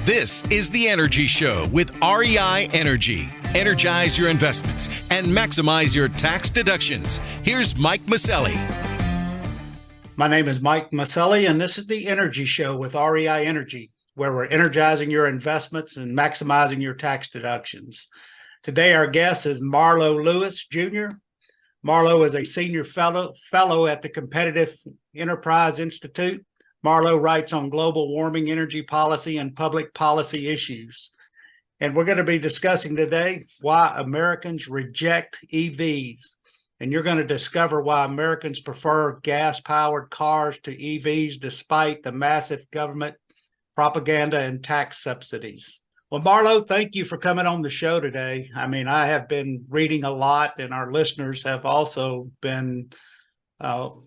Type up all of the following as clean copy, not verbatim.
This is The Energy Show with REI Energy. Energize your investments and maximize your tax deductions. Here's Mike Mauceli. My name is Mike Mauceli, and this is The Energy Show with REI Energy, where we're energizing your investments and maximizing your tax deductions. Today, our guest is Marlo Lewis, Jr. Marlo is a senior fellow at the Competitive Enterprise Institute. Marlo writes on global warming, energy policy, and public policy issues. And we're going to be discussing today why Americans reject EVs. And you're going to discover why Americans prefer gas-powered cars to EVs despite the massive government propaganda and tax subsidies. Well, Marlo, thank you for coming on the show today. I mean, I have been reading a lot, and our listeners have also been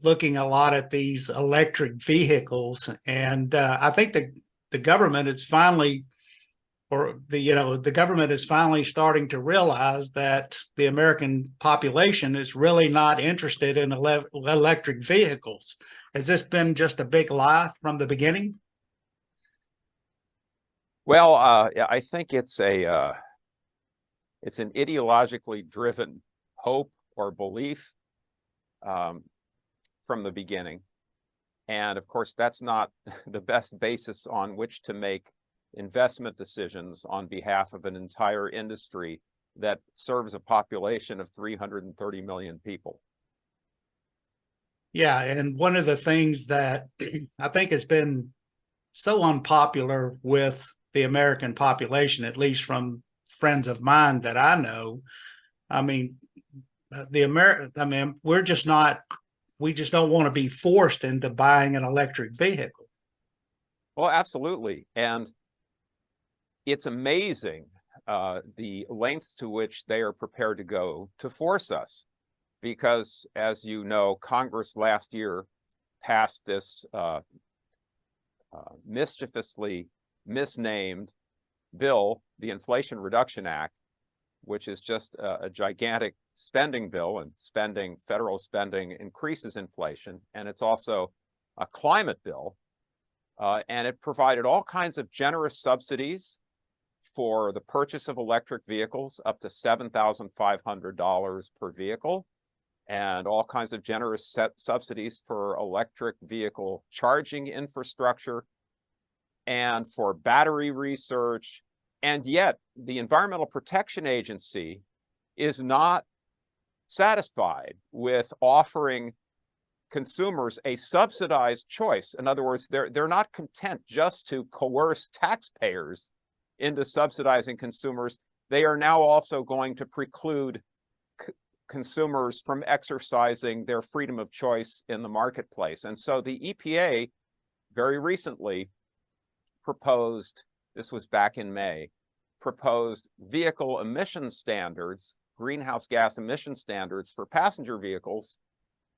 looking a lot at these electric vehicles, and I think the government is finally, the government is finally starting to realize that the American population is really not interested in electric vehicles. Has this been just a big lie from the beginning? Well, I think it's an ideologically driven hope or belief from the beginning. And of course, that's not the best basis on which to make investment decisions on behalf of an entire industry that serves a population of 330 million people. Yeah, and one of the things that I think has been so unpopular with the American population, at least from friends of mine that I know, I mean, we just don't want to be forced into buying an electric vehicle. Well, absolutely. And it's amazing the lengths to which they are prepared to go to force us. Because, as you know, Congress last year passed this mischievously misnamed bill, the Inflation Reduction Act, which is just a gigantic spending bill, and federal spending increases inflation. And it's also a climate bill. And it provided all kinds of generous subsidies for the purchase of electric vehicles, up to $7,500 per vehicle, and all kinds of generous subsidies for electric vehicle charging infrastructure and for battery research. And yet the Environmental Protection Agency is not satisfied with offering consumers a subsidized choice. In other words, they're not content just to coerce taxpayers into subsidizing consumers. They are now also going to preclude consumers from exercising their freedom of choice in the marketplace. And so the EPA very recently proposed, this was back in May, proposed vehicle emission standards, greenhouse gas emission standards for passenger vehicles,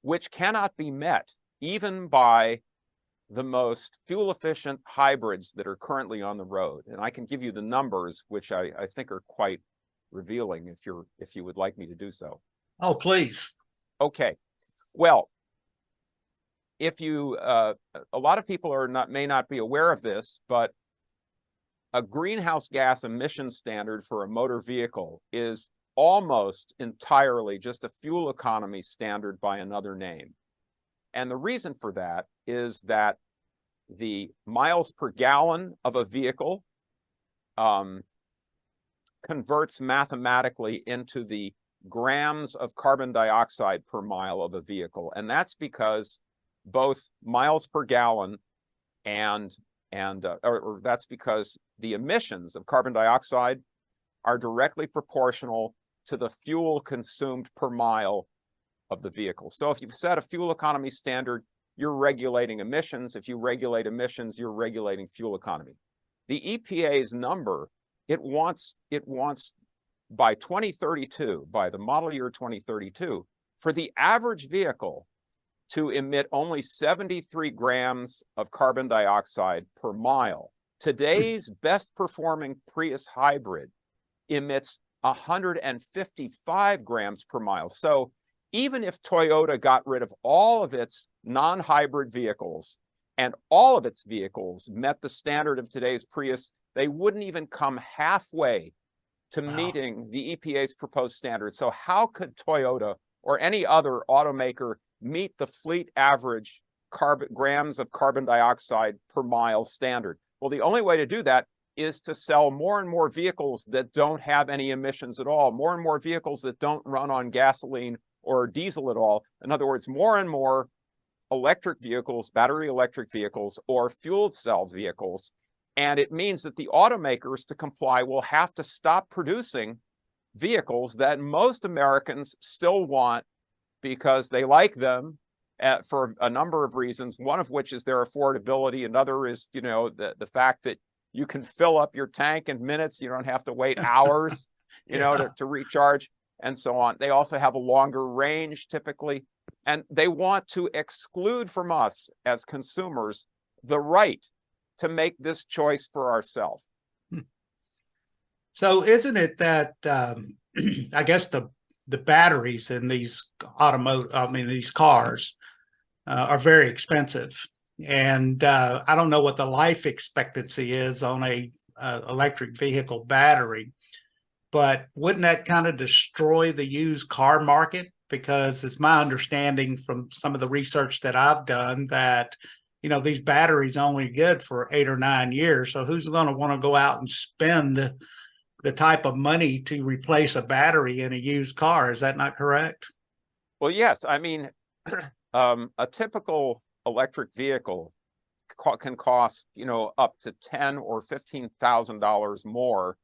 which cannot be met even by the most fuel-efficient hybrids that are currently on the road. And I can give you the numbers, which I think are quite revealing if you would like me to do so. Oh, please. Okay. Well, if you, a lot of people may not be aware of this, but a greenhouse gas emission standard for a motor vehicle is almost entirely just a fuel economy standard by another name. And the reason for that is that the miles per gallon of a vehicle converts mathematically into the grams of carbon dioxide per mile of a vehicle. And that's because both miles per gallon or that's because the emissions of carbon dioxide are directly proportional to the fuel consumed per mile of the vehicle. So if you've set a fuel economy standard, you're regulating emissions. If you regulate emissions, you're regulating fuel economy. The EPA's number, it wants by 2032, by the model year 2032, for the average vehicle to emit only 73 grams of carbon dioxide per mile. Today's best performing Prius hybrid emits 155 grams per mile. So even if Toyota got rid of all of its non-hybrid vehicles and all of its vehicles met the standard of today's Prius, they wouldn't even come halfway to Wow. meeting the EPA's proposed standards. So how could Toyota or any other automaker meet the fleet average grams of carbon dioxide per mile standard? Well, the only way to do that is to sell more and more vehicles that don't have any emissions at all, more and more vehicles that don't run on gasoline or diesel at all. In other words, more and more electric vehicles, battery electric vehicles, or fuel cell vehicles. And it means that the automakers, to comply, will have to stop producing vehicles that most Americans still want because they like them for a number of reasons, one of which is their affordability. Another is, the fact that you can fill up your tank in minutes. You don't have to wait hours, to recharge and so on. They also have a longer range typically. And they want to exclude from us as consumers the right to make this choice for ourselves. So isn't it that I guess the batteries in these these cars are very expensive, and I don't know what the life expectancy is on a electric vehicle battery, but wouldn't that kind of destroy the used car market? Because it's my understanding from some of the research that I've done that, these batteries are only good for 8 or 9 years. So who's going to want to go out and spend the type of money to replace a battery in a used car? Is that not correct? Well, yes. I mean, a typical electric vehicle can cost, up to $10,000 or $15,000 more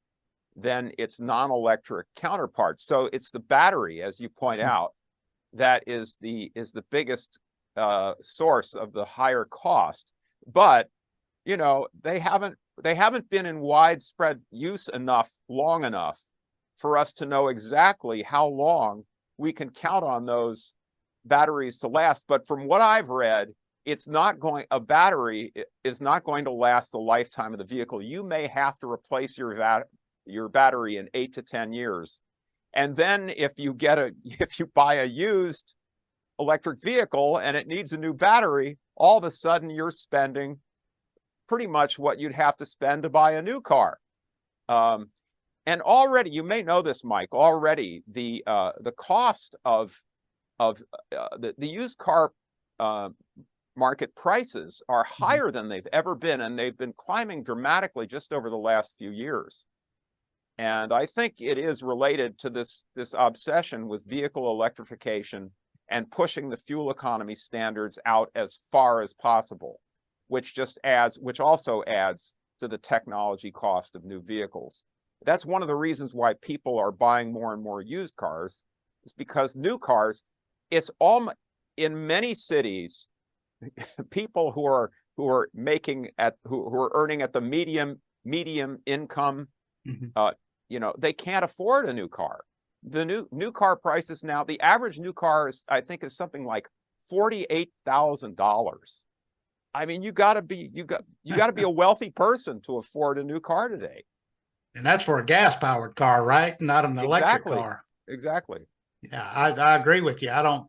than its non-electric counterparts. So it's the battery, as you point out, that is the biggest source of the higher cost. But they haven't been in widespread use long enough for us to know exactly how long we can count on those batteries to last. But from what I've read, a battery is not going to last the lifetime of the vehicle. You may have to replace your battery in 8 to 10 years. And then if you buy a used electric vehicle and it needs a new battery, all of a sudden you're spending pretty much what you'd have to spend to buy a new car. And already, you may know this, Mike, already the cost of the used car market prices are higher than they've ever been, and they've been climbing dramatically just over the last few years. And I think it is related to this obsession with vehicle electrification and pushing the fuel economy standards out as far as possible, which also adds to the technology cost of new vehicles. That's one of the reasons why people are buying more and more used cars, is because new cars, in many cities, people who are earning at the medium income, they can't afford a new car. The new car prices now, the average new car I think is something like $48,000. I mean, you got to be a wealthy person to afford a new car today. And that's for a gas-powered car, right? Not an electric car. Exactly. Yeah, I agree with you. I don't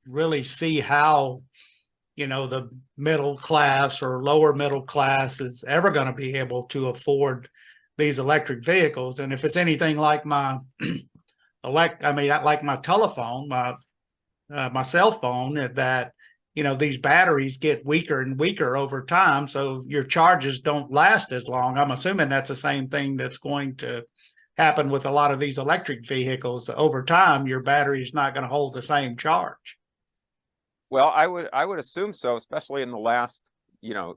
really see how, the middle class or lower middle class is ever going to be able to afford these electric vehicles. And if it's anything like my like my telephone, my cell phone, that these batteries get weaker and weaker over time, so your charges don't last as long. I'm assuming that's the same thing that's going to happen with a lot of these electric vehicles. Over time, your battery is not going to hold the same charge. Well, I would assume so, especially in the last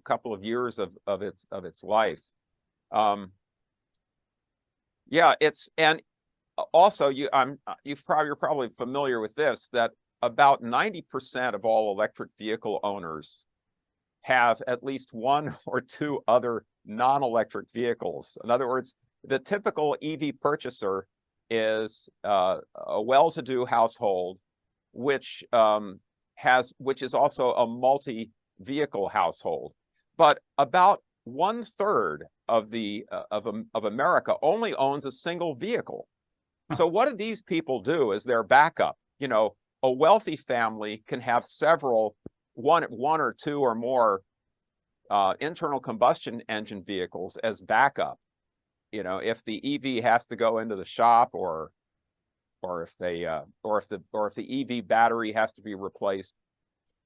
couple of years of its life. Yeah, and also you're probably familiar with this, that about 90% of all electric vehicle owners have at least one or two other non-electric vehicles. In other words, the typical EV purchaser is a well-to-do household, which is also a multi-vehicle household. But about 1/3 of America only owns a single vehicle. So what do these people do as their backup? A wealthy family can have one or two or more internal combustion engine vehicles as backup. if the EV has to go into the shop, or if the EV battery has to be replaced,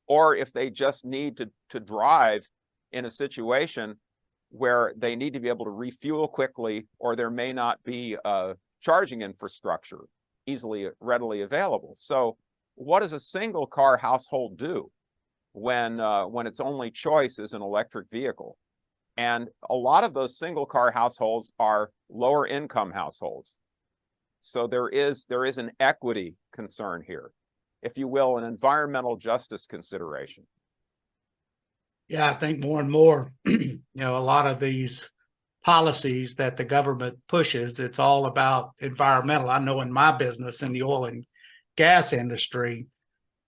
or if they just need to drive in a situation where they need to be able to refuel quickly, or there may not be charging infrastructure readily available. So what does a single car household do when its only choice is an electric vehicle? And a lot of those single car households are lower income households. So there is an equity concern here, if you will, an environmental justice consideration. Yeah, I think more and more, a lot of these policies that the government pushes, it's all about environmental. I know in my business, in the oil and gas industry,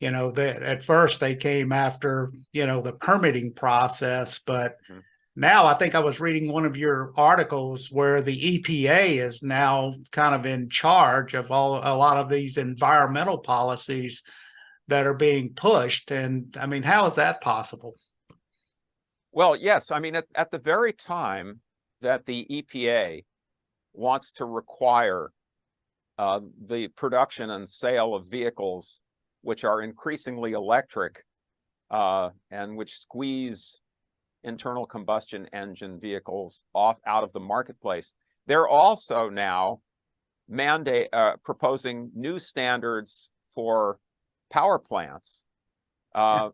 that at first they came after, the permitting process, but now I think I was reading one of your articles where the EPA is now kind of in charge of a lot of these environmental policies that are being pushed. And I mean, how is that possible? Well, yes. I mean, at the very time that the EPA wants to require the production and sale of vehicles which are increasingly electric and which squeeze internal combustion engine vehicles out of the marketplace, they're also now proposing new standards for power plants.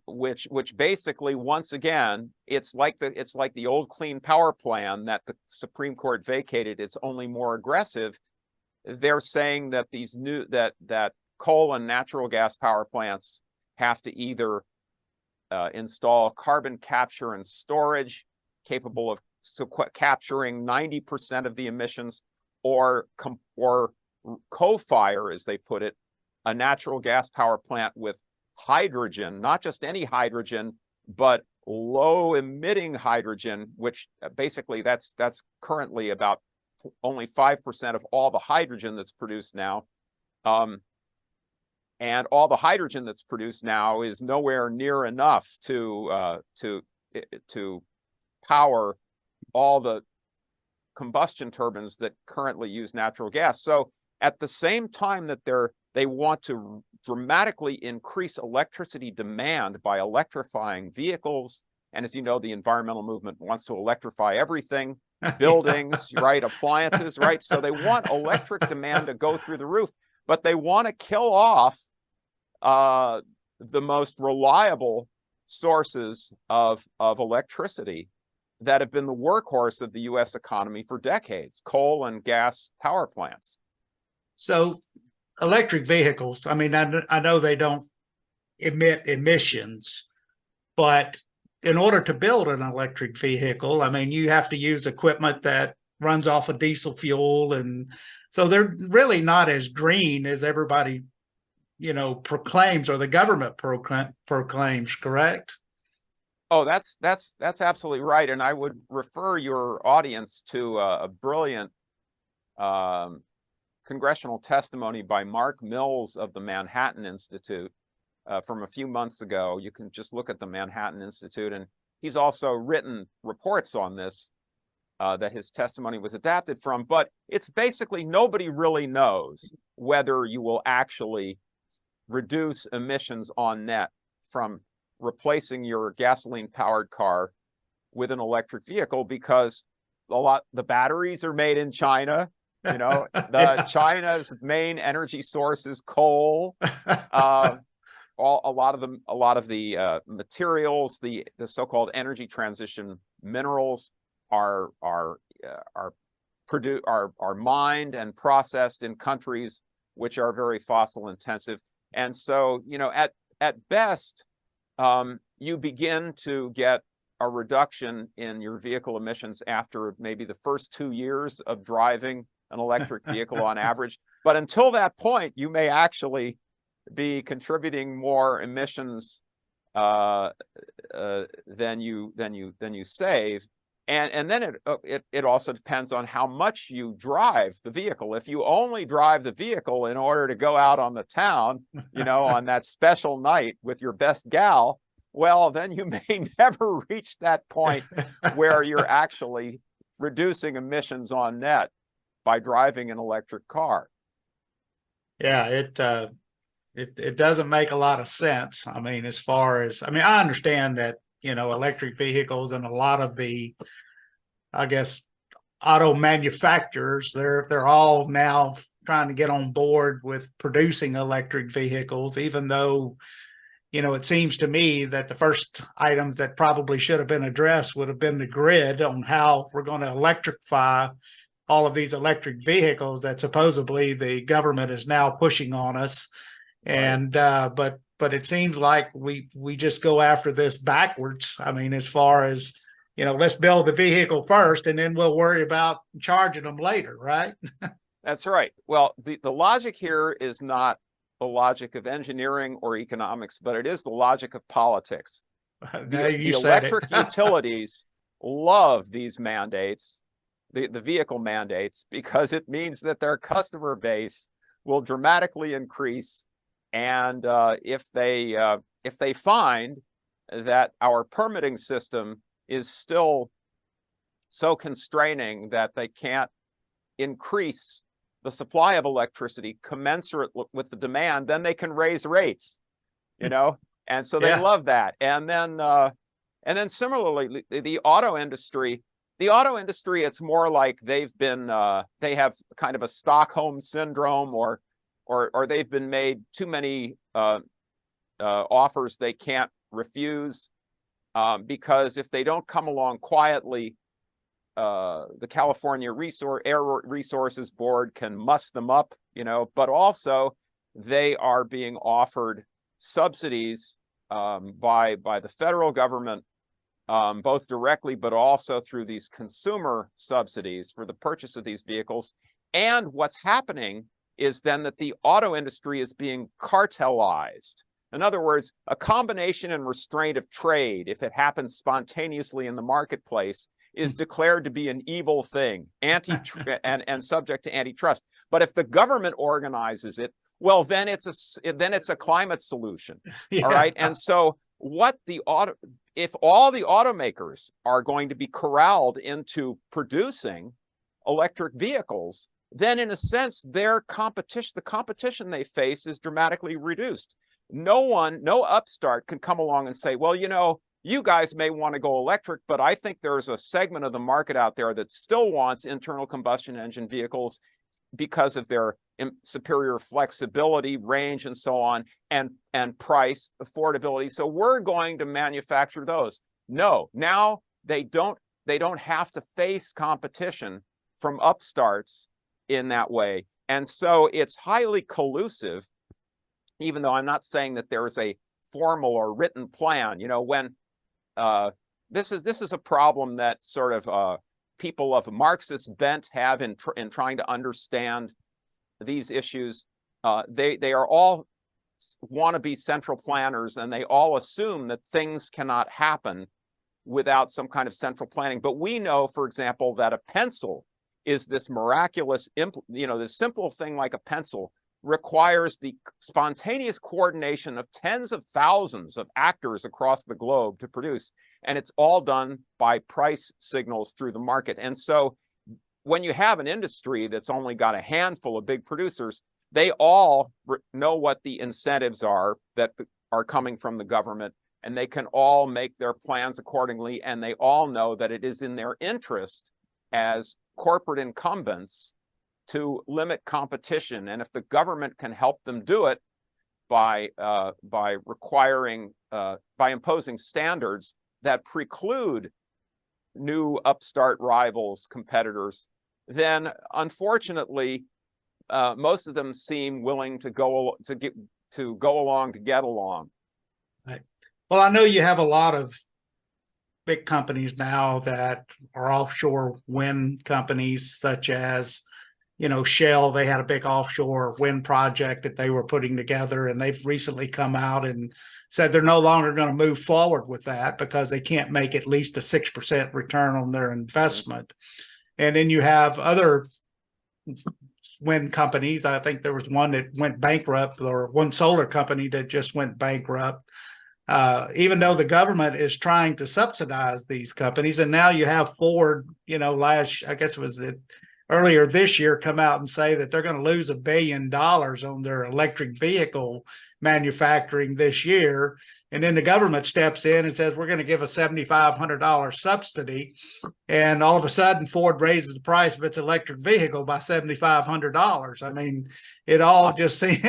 Which basically, once again, it's like the old Clean Power Plan that the Supreme Court vacated. It's only more aggressive. They're saying that that coal and natural gas power plants have to either install carbon capture and storage capable of capturing 90% of the emissions, or co-fire, as they put it, a natural gas power plant with hydrogen, not just any hydrogen, but low emitting hydrogen, which basically that's currently about only 5% of all the hydrogen that's produced now. And all the hydrogen that's produced now is nowhere near enough to power all the combustion turbines that currently use natural gas. So at the same time that they want to dramatically increase electricity demand by electrifying vehicles, and as you know, the environmental movement wants to electrify everything, buildings, right, appliances, right? So they want electric demand to go through the roof, but they want to kill off the most reliable sources of electricity that have been the workhorse of the U.S. economy for decades: coal and gas power plants. So electric vehicles, I mean, I know they don't emit emissions, but in order to build an electric vehicle, I mean, you have to use equipment that runs off of diesel fuel. And so they're really not as green as everybody, proclaims, or the government proclaims, correct? Oh, that's absolutely right. And I would refer your audience to a brilliant congressional testimony by Mark Mills of the Manhattan Institute from a few months ago. You can just look at the Manhattan Institute, and he's also written reports on this that his testimony was adapted from. But it's basically, nobody really knows whether you will actually reduce emissions on net from replacing your gasoline-powered car with an electric vehicle, because the batteries are made in China. China's main energy source is coal. A lot of the materials, the so-called energy transition minerals, are mined and processed in countries which are very fossil intensive. And so, at best, you begin to get a reduction in your vehicle emissions after maybe the first 2 years of driving an electric vehicle on average. But until that point, you may actually be contributing more emissions than you save. And then it also depends on how much you drive the vehicle. If you only drive the vehicle in order to go out on the town, on that special night with your best gal, well, then you may never reach that point where you're actually reducing emissions on net by driving an electric car. Yeah, it doesn't make a lot of sense. I mean, as far as, I mean, I understand that, electric vehicles and a lot of the, I guess, auto manufacturers, they're all now trying to get on board with producing electric vehicles, even though, it seems to me that the first items that probably should have been addressed would have been the grid on how we're going to electrify all of these electric vehicles that supposedly the government is now pushing on us. And but it seems like we just go after this backwards. I mean, as far as, let's build the vehicle first and then we'll worry about charging them later, right? That's right. Well, the logic here is not the logic of engineering or economics, but it is the logic of politics. The electric utilities love these mandates, the vehicle mandates, because it means that their customer base will dramatically increase. And if they find that our permitting system is still so constraining that they can't increase the supply of electricity commensurate with the demand, then they can raise rates, and so they love that. And then similarly, the auto industry, it's more like they have kind of a Stockholm syndrome, or they've been made too many offers they can't refuse, because if they don't come along quietly, the California Air Resources Board can muss them up, but also they are being offered subsidies by the federal government, both directly, but also through these consumer subsidies for the purchase of these vehicles. And what's happening is then that the auto industry is being cartelized. In other words, a combination and restraint of trade, if it happens spontaneously in the marketplace, is declared to be an evil thing, and subject to antitrust. But if the government organizes it, well, then it's a climate solution. All right. And so if all the automakers are going to be corralled into producing electric vehicles, then in a sense, the competition they face is dramatically reduced. No upstart can come along and say, well, you guys may want to go electric, but I think there's a segment of the market out there that still wants internal combustion engine vehicles because of their superior flexibility, range, and so on, and price, affordability. So we're going to manufacture those. No, now they don't have to face competition from upstarts in that way. And so it's highly collusive, even though I'm not saying that there is a formal or written plan. When this is a problem that sort of people of Marxist bent have in trying to understand these issues. They are all wannabe central planners, and they all assume that things cannot happen without some kind of central planning. But we know, for example, that a pencil is this miraculous, the simple thing like a pencil requires the spontaneous coordination of tens of thousands of actors across the globe to produce. And it's all done by price signals through the market. And so when you have an industry that's only got a handful of big producers, they all know what the incentives are that are coming from the government, and they can all make their plans accordingly. And they all know that it is in their interest as corporate incumbents to limit competition. And if the government can help them do it by imposing standards that preclude new upstart rivals, competitors, then unfortunately, most of them seem willing to go along to get along. Right. Well, I know you have a lot of big companies now that are offshore wind companies, such as, Shell. They had a big offshore wind project that they were putting together, and they've recently come out and said they're no longer going to move forward with that because they can't make at least a 6% return on their investment. And then you have other wind companies. I think there was one that went bankrupt, or one solar company that just went bankrupt, even though the government is trying to subsidize these companies. And now you have Ford, I guess it was earlier this year, come out and say that they're going to lose $1 billion on their electric vehicle manufacturing this year. And then the government steps in and says, we're going to give a $7,500 subsidy. And all of a sudden, Ford raises the price of its electric vehicle by $7,500. I mean, it all just seems,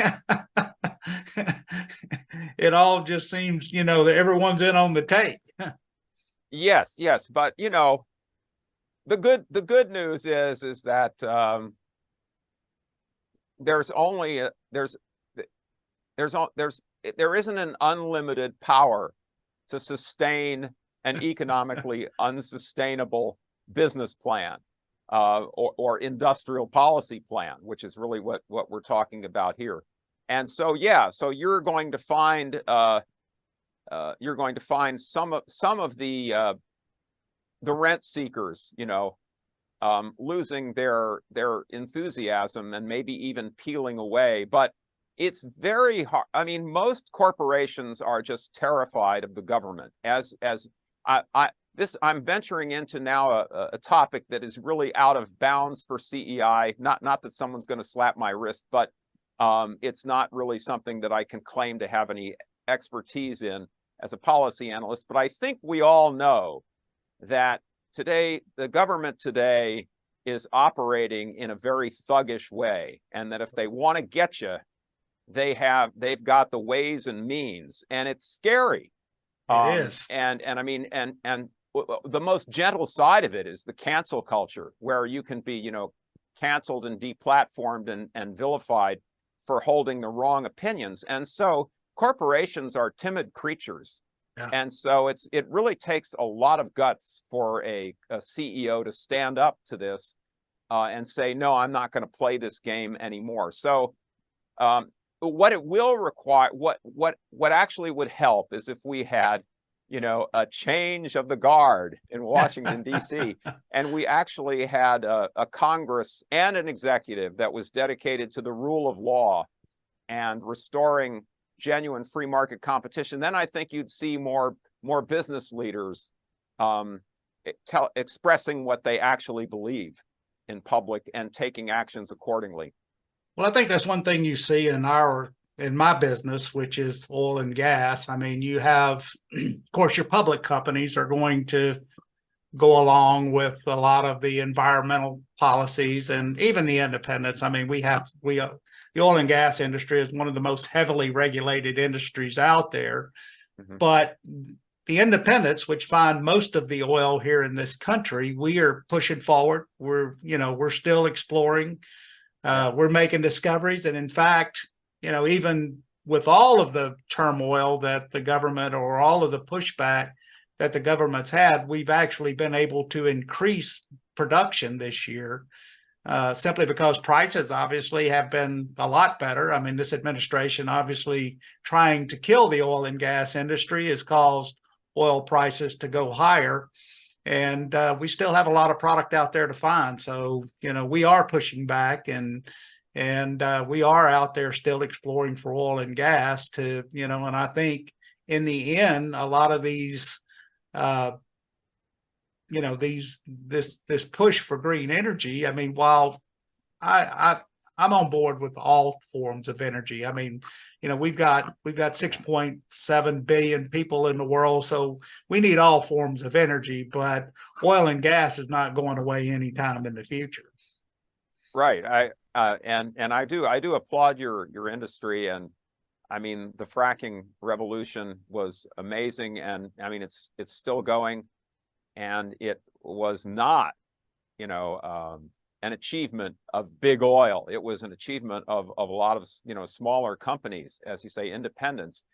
that everyone's in on the take. Yes, but the good news is that there isn't an unlimited power to sustain an economically unsustainable business plan or industrial policy plan, which is really what we're talking about here. And so you're going to find some of the rent seekers, losing their enthusiasm and maybe even peeling away. But it's very hard. I mean, most corporations are just terrified of the government. I'm venturing into now a topic that is really out of bounds for CEI. Not that someone's going to slap my wrist, but it's not really something that I can claim to have any expertise in as a policy analyst. But I think we all know that today, the government today is operating in a very thuggish way, and that if they want to get you, they've got the ways and means, and it's scary. It is. And I mean, and the most gentle side of it is the cancel culture, where you can be, canceled and deplatformed and vilified for holding the wrong opinions. And so corporations are timid creatures. Yeah. And so it really takes a lot of guts for a CEO to stand up to this and say, no, I'm not going to play this game anymore. So what it will require, what actually would help is if we had, a change of the guard in Washington, D.C., and we actually had a Congress and an executive that was dedicated to the rule of law and restoring genuine free market competition. Then I think you'd see more business leaders expressing what they actually believe in public and taking actions accordingly. Well, I think that's one thing you see in my business, which is oil and gas. I mean, you have, of course, your public companies are going to go along with a lot of the environmental policies, and even the independents. I mean, the oil and gas industry is one of the most heavily regulated industries out there. Mm-hmm. But the independents, which find most of the oil here in this country, we are pushing forward. We're still exploring. We're making discoveries. And in fact, even with all of the turmoil that the government, or all of the pushback that the government's had, we've actually been able to increase production this year, simply because prices obviously have been a lot better. I mean, this administration obviously trying to kill the oil and gas industry has caused oil prices to go higher. And we still have a lot of product out there to find. So, we are pushing back, and we are out there still exploring for oil and gas and I think in the end, a lot of these, this push for green energy. I mean, while I'm on board with all forms of energy. I mean, we've got 6.7 billion people in the world, so we need all forms of energy. But oil and gas is not going away anytime in the future. Right. I do applaud your industry, and I mean, the fracking revolution was amazing, and I mean, it's still going, and it was not, an achievement of big oil. It was an achievement of a lot of, smaller companies, as you say, independents.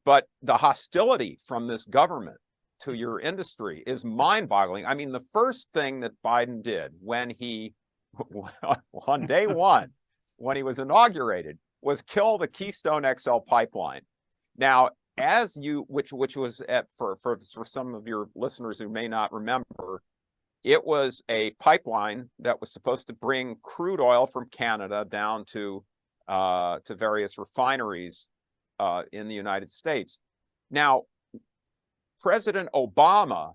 But the hostility from this government to your industry is mind-boggling. I mean, the first thing that Biden did when he, on day one, when he was inaugurated, was kill the Keystone XL pipeline. Now, which was for some of your listeners who may not remember, it was a pipeline that was supposed to bring crude oil from Canada down to various refineries in the United States. Now, President Obama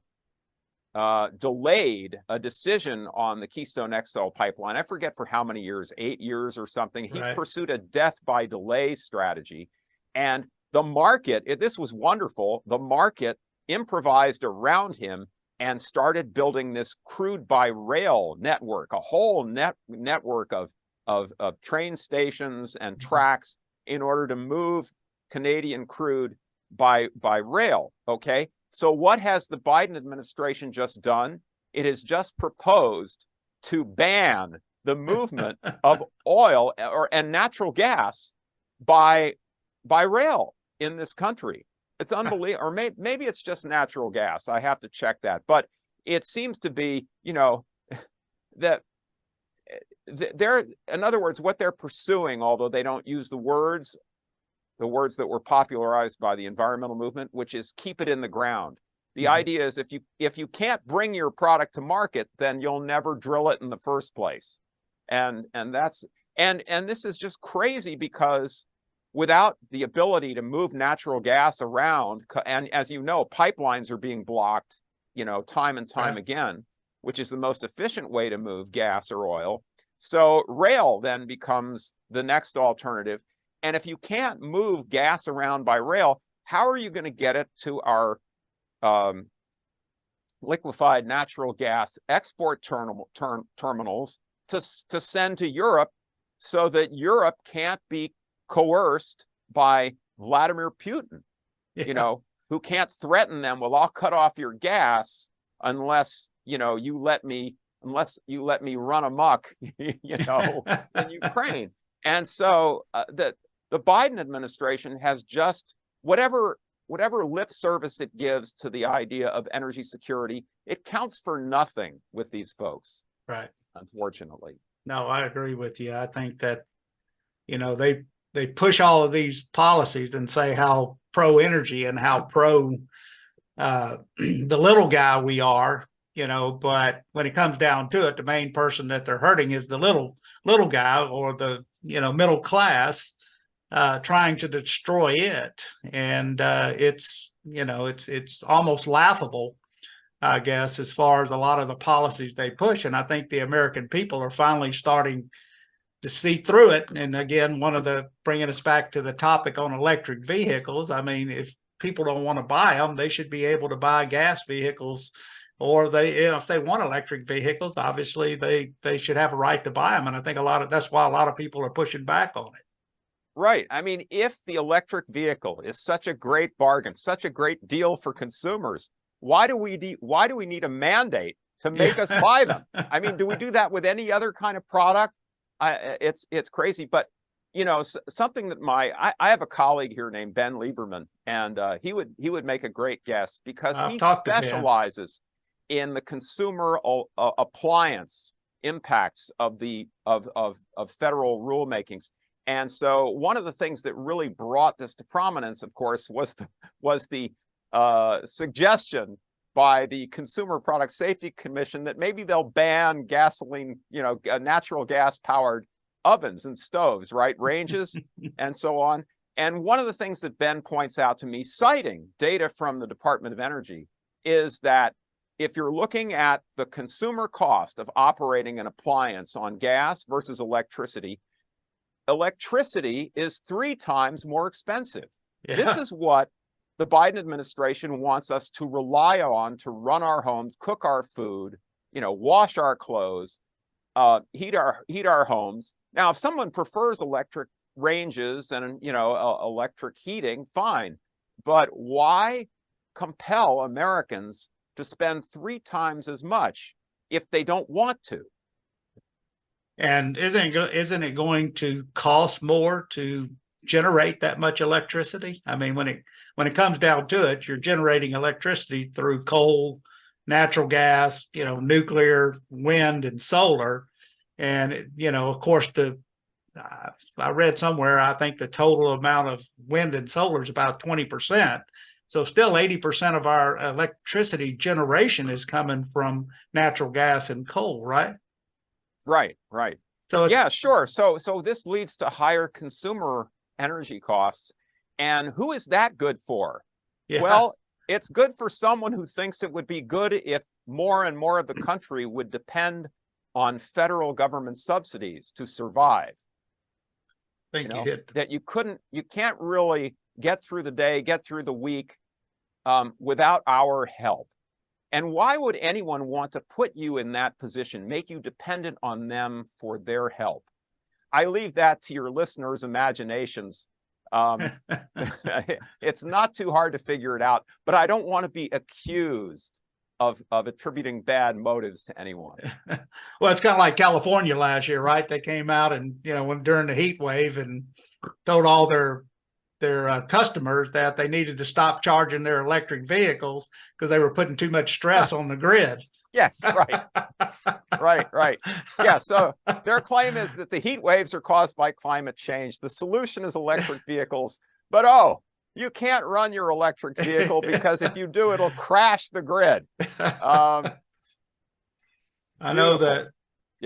delayed a decision on the Keystone XL pipeline. I forget for how many years, 8 years or something. He Right. pursued a death by delay strategy. And the market, this was wonderful. The market improvised around him and started building this crude by rail network, a whole network of train stations and tracks in order to move Canadian crude by rail. Okay. So what has the Biden administration just done? It has just proposed to ban the movement of oil and natural gas by rail in this country. It's unbelievable. Or maybe it's just natural gas. I have to check that. But it seems to be, that they're, in other words, what they're pursuing, although they don't use the words that were popularized by the environmental movement, which is keep it in the ground. The idea is if you can't bring your product to market, then you'll never drill it in the first place. And this is just crazy, because without the ability to move natural gas around, and as you know, pipelines are being blocked, time and time again, which is the most efficient way to move gas or oil. So rail then becomes the next alternative. And if you can't move gas around by rail, how are you going to get it to our liquefied natural gas export terminals to send to Europe, so that Europe can't be coerced by Vladimir Putin, who can't threaten them, well, I'll cut off your gas unless you let me run amok, in Ukraine. And so the Biden administration has just, whatever lip service it gives to the idea of energy security, it counts for nothing with these folks. Right. Unfortunately. No, I agree with you. I think that, they push all of these policies and say how pro-energy and how pro the little guy we are, but when it comes down to it, the main person that they're hurting is the little guy, or the, middle class, trying to destroy it. And it's almost laughable, I guess, as far as a lot of the policies they push. And I think the American people are finally starting to see through it. And again, bringing us back to the topic on electric vehicles. I mean, if people don't want to buy them, they should be able to buy gas vehicles, or if they want electric vehicles, obviously they should have a right to buy them. And I think that's why a lot of people are pushing back on it. Right. I mean, if the electric vehicle is such a great bargain, such a great deal for consumers, why do we need a mandate to make us buy them? I mean, do we do that with any other kind of product? It's crazy. But something that I have a colleague here named Ben Lieberman, and he would make a great guest, because he specializes in the consumer appliance impacts of federal rulemakings. And so one of the things that really brought this to prominence, of course, was the suggestion by the Consumer Product Safety Commission that maybe they'll ban gasoline, natural gas powered ovens and stoves, right? Ranges and so on. And one of the things that Ben points out to me, citing data from the Department of Energy, is that if you're looking at the consumer cost of operating an appliance on gas versus electricity, electricity is 3 times more expensive. Yeah. This is what the Biden administration wants us to rely on to run our homes, cook our food, wash our clothes, heat our homes. Now, if someone prefers electric ranges and, electric heating, fine. But why compel Americans to spend 3 times as much if they don't want to? And isn't it going to cost more to generate that much electricity? I mean, when it comes down to it, you're generating electricity through coal, natural gas, nuclear, wind, and solar. And, of course, I read somewhere, I think the total amount of wind and solar is about 20%. So still 80% of our electricity generation is coming from natural gas and coal, right? Right. So yeah, sure. So this leads to higher consumer energy costs. And who is that good for? Yeah. Well, it's good for someone who thinks it would be good if more and more of the country would depend on federal government subsidies to survive. Think you hit that you can't really get through the day, get through the week without our help. And why would anyone want to put you in that position, make you dependent on them for their help? I leave that to your listeners' imaginations. It's not too hard to figure it out, but I don't want to be accused of attributing bad motives to anyone. Well, it's kind of like California last year, right? They came out and, when during the heat wave and told all their customers that they needed to stop charging their electric vehicles because they were putting too much stress on the grid. Yes, right. Right. Yeah, so their claim is that the heat waves are caused by climate change. The solution is electric vehicles. But you can't run your electric vehicle because if you do, it'll crash the grid. I know that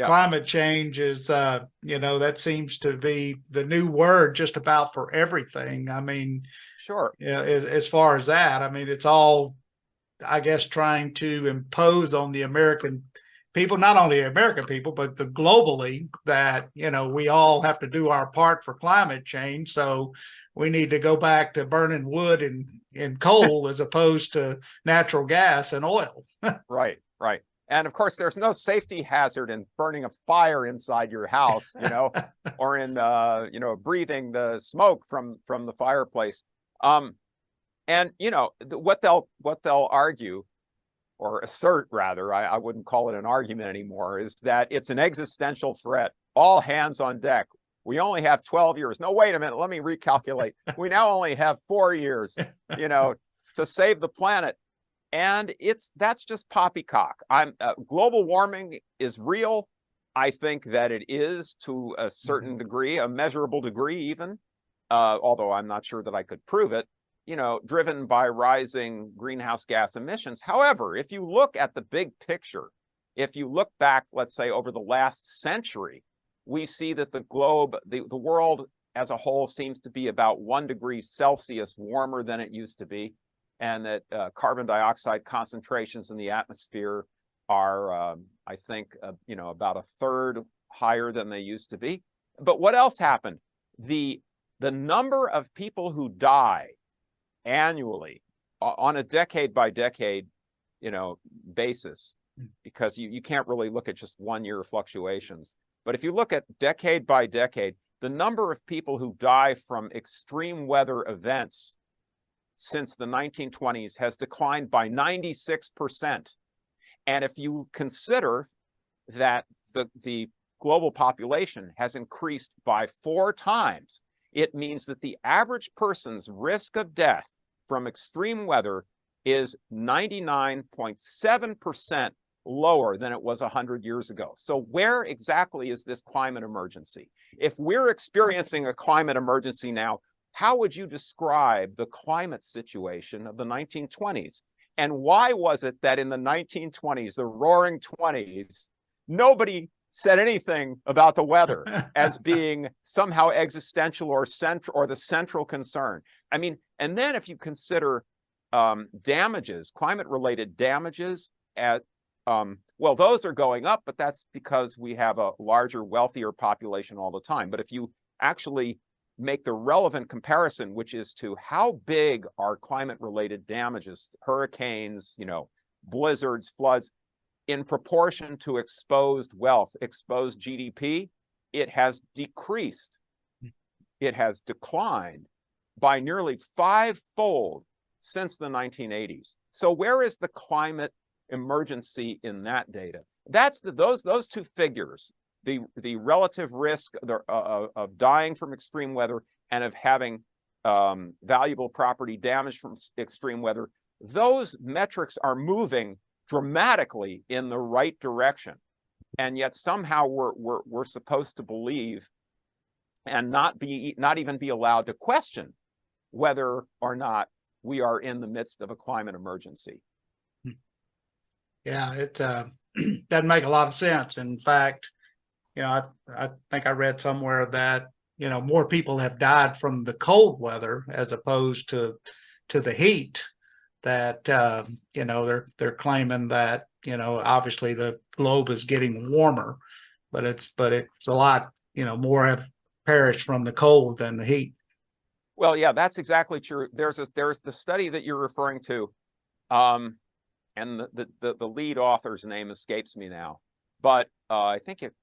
climate change is, that seems to be the new word just about for everything. I mean, sure. As far as that, I mean, it's all, I guess, trying to impose on the American people, not only American people, but globally, that, we all have to do our part for climate change. So we need to go back to burning wood and coal as opposed to natural gas and oil. Right. And of course, there's no safety hazard in burning a fire inside your house, or in, breathing the smoke from the fireplace. And, what they'll argue, or assert rather, I wouldn't call it an argument anymore, is that it's an existential threat. All hands on deck. We only have 12 years. No, wait a minute. Let me recalculate. We now only have 4 years, to save the planet. And that's just poppycock. Global warming is real. I think that it is to a certain degree, a measurable degree even, although I'm not sure that I could prove it, driven by rising greenhouse gas emissions. However, if you look at the big picture, if you look back, let's say, over the last century, we see that the globe, the world as a whole seems to be about 1 degree Celsius warmer than it used to be, and that carbon dioxide concentrations in the atmosphere are, I think, about 1/3 higher than they used to be. But what else happened? The number of people who die annually on a decade by decade, basis, because you can't really look at just 1 year fluctuations. But if you look at decade by decade, the number of people who die from extreme weather events since the 1920s has declined by 96%. And if you consider that the global population has increased by 4 times, it means that the average person's risk of death from extreme weather is 99.7% lower than it was 100 years ago. So where exactly is this climate emergency? If we're experiencing a climate emergency now, how would you describe the climate situation of the 1920s? And why was it that in the 1920s, the roaring 20s, nobody said anything about the weather as being somehow existential or the central concern? I mean, and then if you consider damages, climate-related damages well, those are going up, but that's because we have a larger, wealthier population all the time. But if you actually make the relevant comparison, which is to how big are climate-related damages, hurricanes, blizzards, floods, in proportion to exposed wealth, exposed GDP, it has decreased. It has declined by nearly 5-fold since the 1980s. So where is the climate emergency in that data? That's those two figures, the relative risk of dying from extreme weather and of having valuable property damaged from extreme weather. Those metrics are moving dramatically in the right direction, and yet somehow we're supposed to believe and not even be allowed to question whether or not we are in the midst of a climate emergency. Yeah, it doesn't make a lot of sense. In fact, I think I read somewhere that more people have died from the cold weather as opposed to the heat. that they're claiming that obviously the globe is getting warmer, but it's a lot more have perished from the cold than the heat. Well, yeah, that's exactly true. There's the study that you're referring to, and the lead author's name escapes me now, but I think it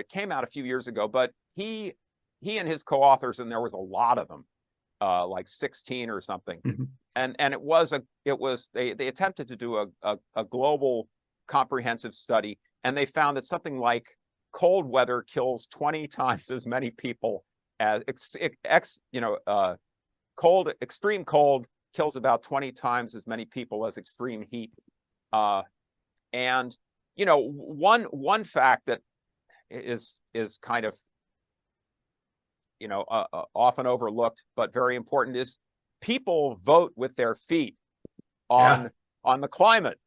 came out a few years ago. But he and his co-authors, and there was a lot of them, like 16 or something, and they attempted to do a global comprehensive study, and they found that something like cold weather kills 20 times as many people as extreme cold kills about 20 times as many people as extreme heat. And one fact that is kind of often overlooked but very important is people vote with their feet on the climate.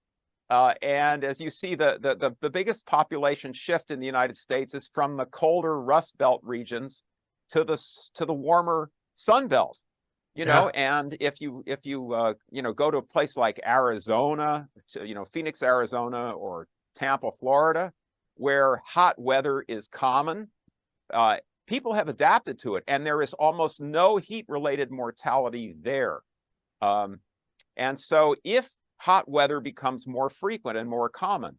And as you see, the biggest population shift in the United States is from the colder Rust Belt regions to the warmer Sun Belt. And if you go to a place like Arizona, Phoenix, Arizona, or Tampa, Florida, where hot weather is common, people have adapted to it, and there is almost no heat-related mortality there. And so if hot weather becomes more frequent and more common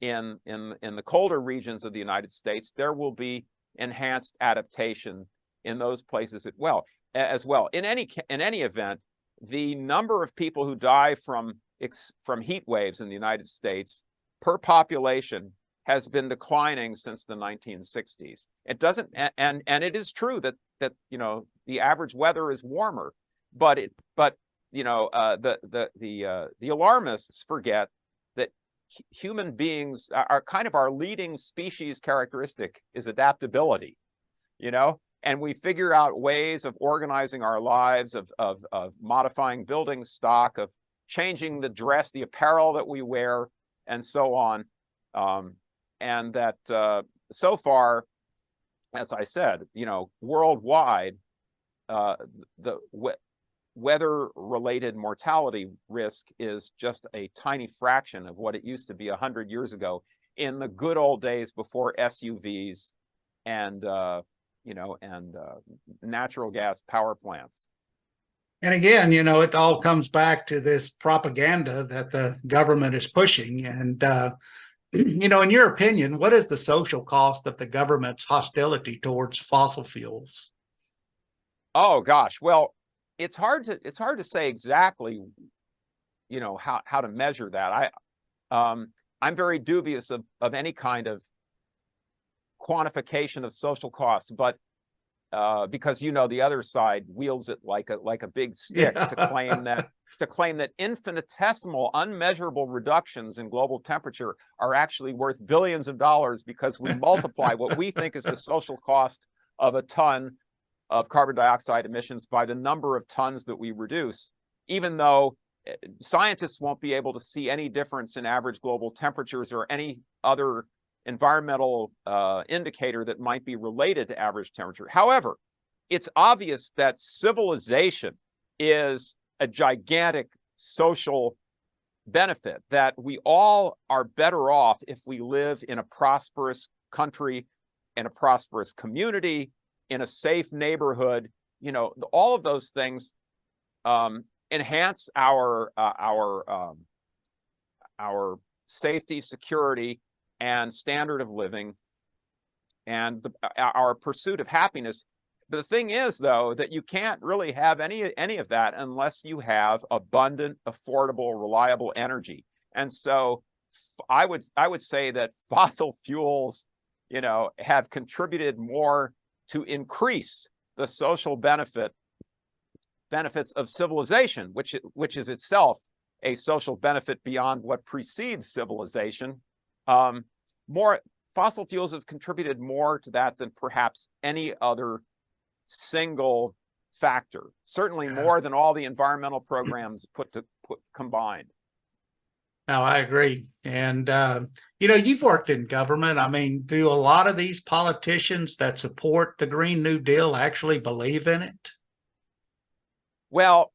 in the colder regions of the United States, there will be enhanced adaptation in those places as well. In any event, the number of people who die from heat waves in the United States per population has been declining since the 1960s. It doesn't, and it is true that the average weather is warmer, but the alarmists forget that human beings are kind of our leading species characteristic is adaptability, and we figure out ways of organizing our lives, of modifying building stock, of changing the apparel that we wear, and so on. And that so far, as I said, worldwide, the weather-related mortality risk is just a tiny fraction of what it used to be 100 years ago in the good old days before SUVs and natural gas power plants. And again, it all comes back to this propaganda that the government is pushing. And, in your opinion, what is the social cost of the government's hostility towards fossil fuels? Oh, gosh. Well, it's hard to say exactly, how to measure that. I'm very dubious of any kind of quantification of social cost, but because the other side wields it like a big stick to claim that infinitesimal, unmeasurable reductions in global temperature are actually worth billions of dollars because we multiply what we think is the social cost of a ton of carbon dioxide emissions by the number of tons that we reduce, even though scientists won't be able to see any difference in average global temperatures or any other environmental indicator that might be related to average temperature. However, it's obvious that civilization is a gigantic social benefit, that we all are better off if we live in a prosperous country, in a prosperous community, in a safe neighborhood. All of those things enhance our safety, security, and standard of living, and our pursuit of happiness. But the thing is, though, that you can't really have any of that unless you have abundant, affordable, reliable energy. And so I would say that fossil fuels, have contributed more to increase the social benefits of civilization, which is itself a social benefit beyond what precedes civilization. More fossil fuels have contributed more to that than perhaps any other single factor. Certainly more than all the environmental programs put combined. No, I agree. And you've worked in government. I mean, do a lot of these politicians that support the Green New Deal actually believe in it? Well,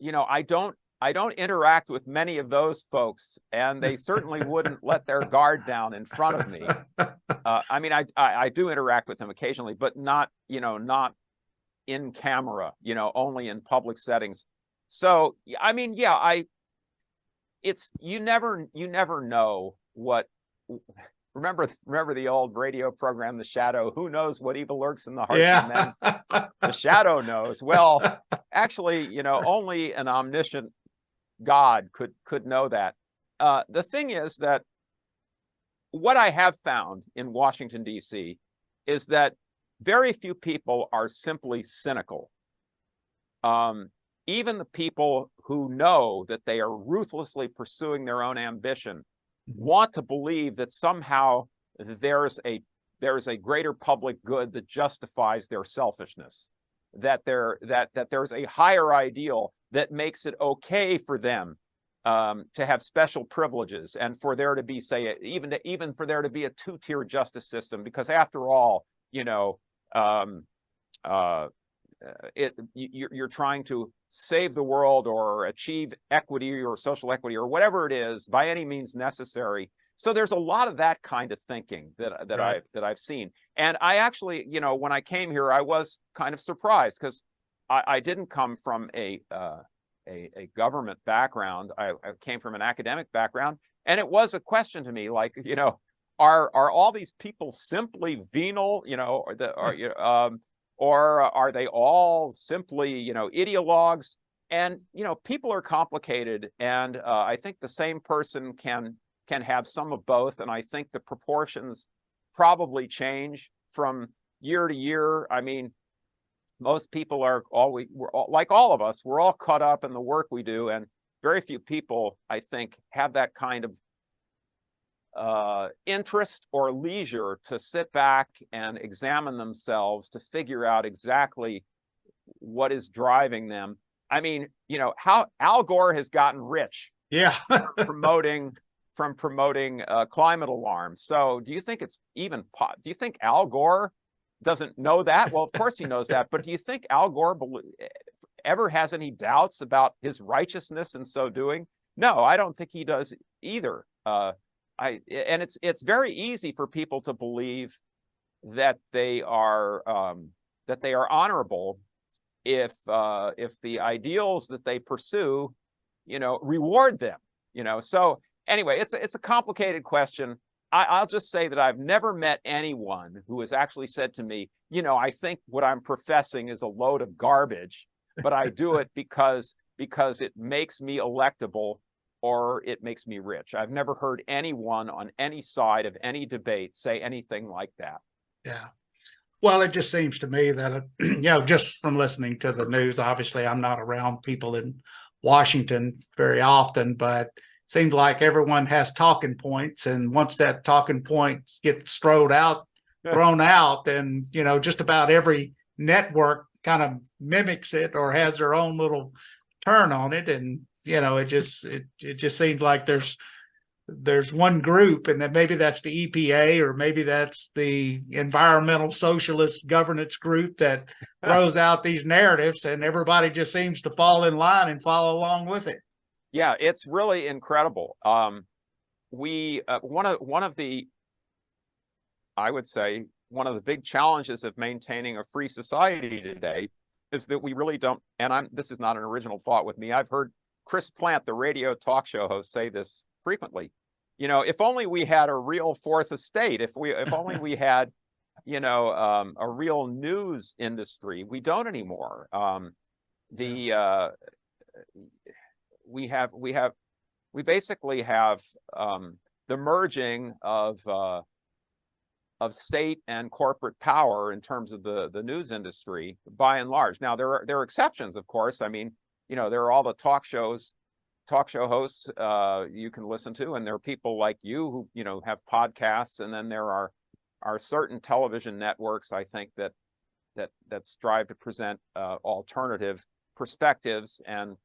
I don't I don't interact with many of those folks, and they certainly wouldn't let their guard down in front of me. I mean, I do interact with them occasionally, but not, not in camera, only in public settings. So, I mean, yeah, you never know what. Remember the old radio program, The Shadow? Who knows what evil lurks in the hearts of men? The Shadow knows. Well, actually, only an omniscient God could know that. The thing is that what I have found in Washington, D.C. is that very few people are simply cynical. Even the people who know that they are ruthlessly pursuing their own ambition want to believe that somehow there's a greater public good that justifies their selfishness, that there's a higher ideal that makes it okay for them to have special privileges, and for there to be, say, even for there to be a two-tier justice system, because after all, you're trying to save the world or achieve equity or social equity or whatever it is by any means necessary. So there's a lot of that kind of thinking that Right. I've seen. And I actually, when I came here, I was kind of surprised, because I didn't come from a government background. I came from an academic background, and it was a question to me, like, are all these people simply venal, or are they all simply, ideologues? And people are complicated, and I think the same person can have some of both, and I think the proportions probably change from year to year. I mean, most people we're all, like all of us, we're all caught up in the work we do, and very few people, I think, have that kind of interest or leisure to sit back and examine themselves to figure out exactly what is driving them. I mean, how Al Gore has gotten rich from promoting climate alarms. So do you think it's even do you think Al Gore doesn't know that? Well, of course he knows that, but do you think Al Gore ever has any doubts about his righteousness in so doing? No, I don't think he does either. And it's very easy for people to believe that they are honorable if the ideals that they pursue, reward them. So anyway, it's a complicated question. I'll just say that I've never met anyone who has actually said to me, I think what I'm professing is a load of garbage, but I do it because it makes me electable or it makes me rich. I've never heard anyone on any side of any debate say anything like that. Yeah. Well, it just seems to me that, just from listening to the news, obviously I'm not around people in Washington very often, but it seems like everyone has talking points. And once that talking point gets thrown out, then, just about every network kind of mimics it or has their own little turn on it. And, it just seems like there's one group, and that maybe that's the EPA, or maybe that's the environmental socialist governance group that throws out these narratives, and everybody just seems to fall in line and follow along with it. Yeah, it's really incredible. I would say one of the big challenges of maintaining a free society today is that we really don't, and this is not an original thought with me. I've heard Chris Plant, the radio talk show host, say this frequently. If only we had a real fourth estate, if only we had, a real news industry. We don't anymore. We basically have the merging of state and corporate power in terms of the news industry, by and large. Now there are exceptions, of course. I mean, there are all the talk show hosts you can listen to, and there are people like you who have podcasts, and then there are certain television networks, I think, that strive to present alternative perspectives and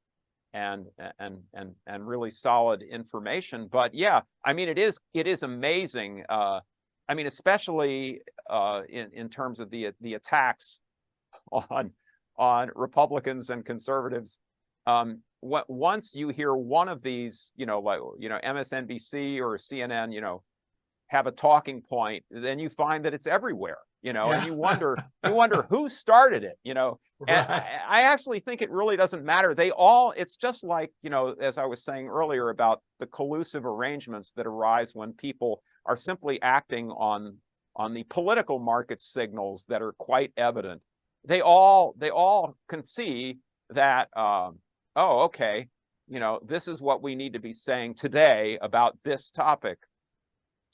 really solid information. But yeah, I mean, it is amazing. I mean, especially in terms of the attacks on Republicans and conservatives. once you hear one of these, MSNBC or CNN, have a talking point, then you find that it's everywhere, and you wonder who started it, And I actually think it really doesn't matter. It's just like, as I was saying earlier about the collusive arrangements that arise when people are simply acting on the political market signals that are quite evident. They all can see that, okay, this is what we need to be saying today about this topic.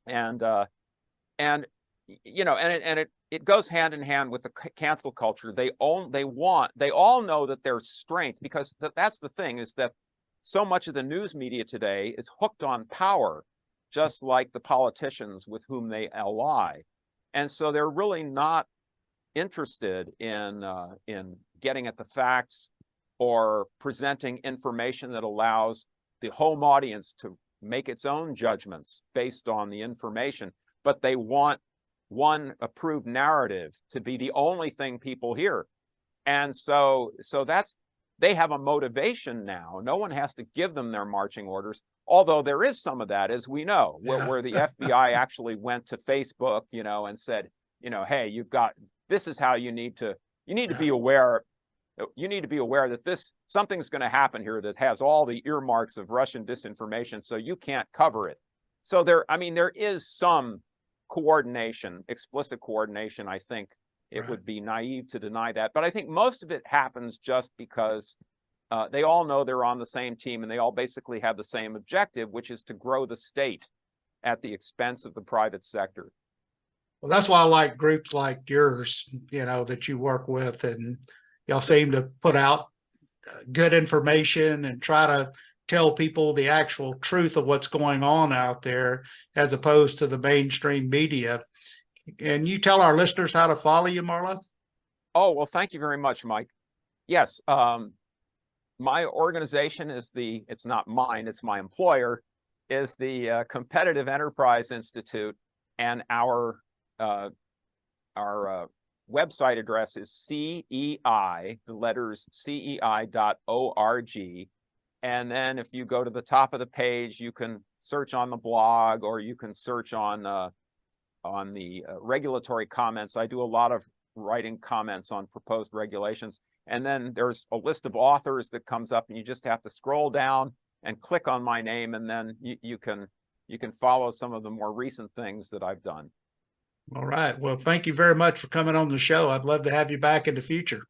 And it goes hand in hand with the cancel culture. They all know that their strength, because that's the thing, is that so much of the news media today is hooked on power, just like the politicians with whom they ally. And so they're really not interested in getting at the facts or presenting information that allows the home audience to make its own judgments based on the information, but they want one approved narrative to be the only thing people hear. And so they have a motivation now. No one has to give them their marching orders, although there is some of that, as we know, where the FBI actually went to Facebook, and said, hey, this is how you need to be aware. You need to be aware that something's going to happen here that has all the earmarks of Russian disinformation, so you can't cover it. So there is some coordination, explicit coordination. I think it would be naive to deny that. But I think most of it happens just because they all know they're on the same team, and they all basically have the same objective, which is to grow the state at the expense of the private sector. Well, that's why I like groups like yours, that you work with, and y'all seem to put out good information and try to tell people the actual truth of what's going on out there, as opposed to the mainstream media. And you tell our listeners how to follow you, Marlon? Oh, well, thank you very much, Mike. Yes. My organization it's not mine, it's my employer, is the Competitive Enterprise Institute, and our website address is CEI, the letters CEI.org. And then if you go to the top of the page, you can search on the blog, or you can search on the regulatory comments. I do a lot of writing comments on proposed regulations. And then there's a list of authors that comes up, and you just have to scroll down and click on my name, and then you can follow some of the more recent things that I've done. All right. Well, thank you very much for coming on the show. I'd love to have you back in the future.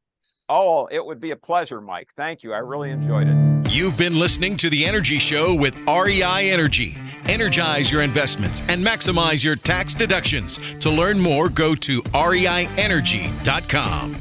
Oh, it would be a pleasure, Mike. Thank you. I really enjoyed it. You've been listening to The Energy Show with REI Energy. Energize your investments and maximize your tax deductions. To learn more, go to reienergy.com.